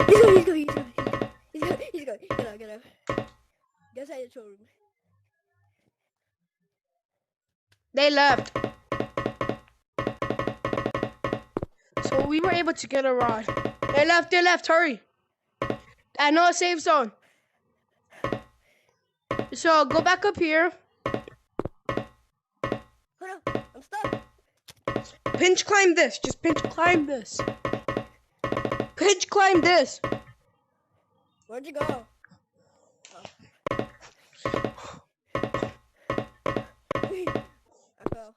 He's going. Get out. Go inside the showroom. They left. So we were able to get a rod. They left, hurry. I know a safe zone. So go back up here. Hold on, I'm stuck. Pinch climb this. Just pinch climb this. Pinch climb this. Where'd you go? Oh. I fell.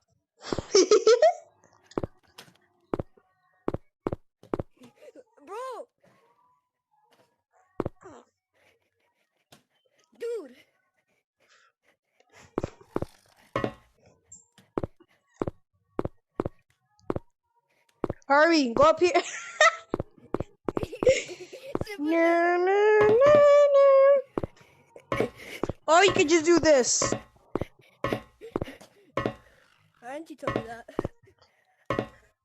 Bro! Dude! Hurry, go up here. No. Or you could just do this. Why didn't you tell me that?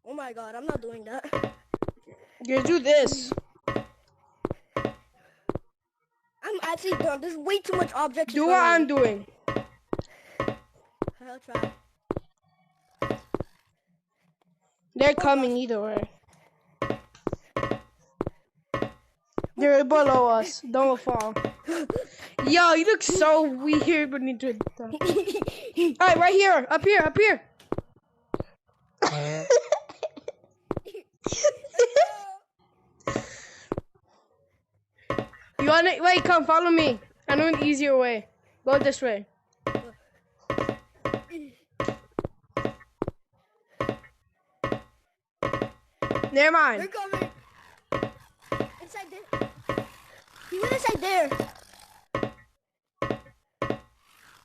Oh my god, I'm not doing that. You do this. I'm actually done. There's way too much objects. Do what I'm doing. I'll try. They're coming either way. They're below us. Don't fall. Yo, you look so weird when you do that. Alright, right here. Up here. You wanna wait, come follow me. I know an easier way. Go this way. Never mind. They're coming. Inside there. He went inside there.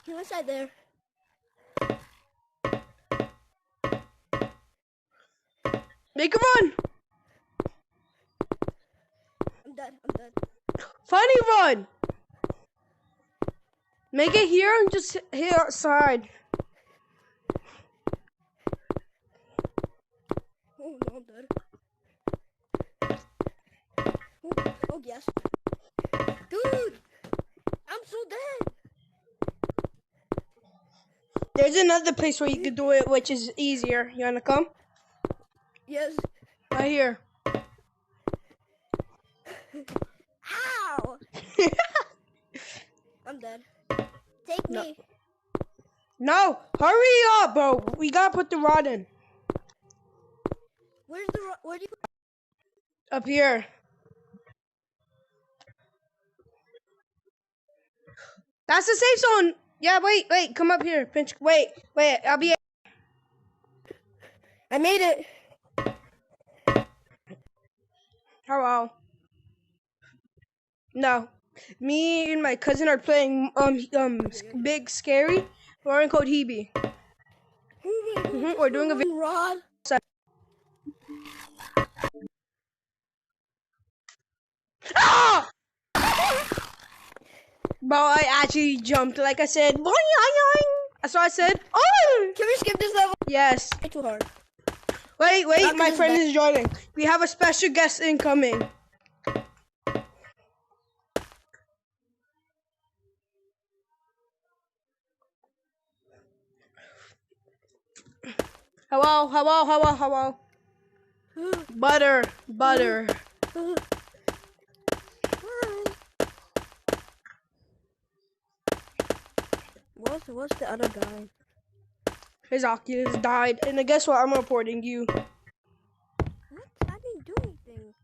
He went inside there. Make him run. I'm dead. Funny run. Make it here and just hit outside. Oh no, I'm dead. Oh yes. Dude! I'm so dead! There's another place where you could do it, which is easier. You wanna come? Yes. Right here. Ow! I'm dead. Take me. No, hurry up, bro. We gotta put the rod in. Where's the where do you Up here. That's the safe zone. Yeah, wait, come up here. Pinch, wait, I'll be. I made it. Hello. No, me and my cousin are playing Big Scary. We're in Code Hebe. We're doing a video. Rod. Ah! Bro, I actually jumped. Like I said, boing, boing, boing. That's what I said. Oh! Can we skip this level? Yes. It's too hard. Wait, my friend is joining. We have a special guest incoming. Hello. Butter. What's the other guy? His Oculus died, and guess what? I'm reporting you. What? I didn't do anything.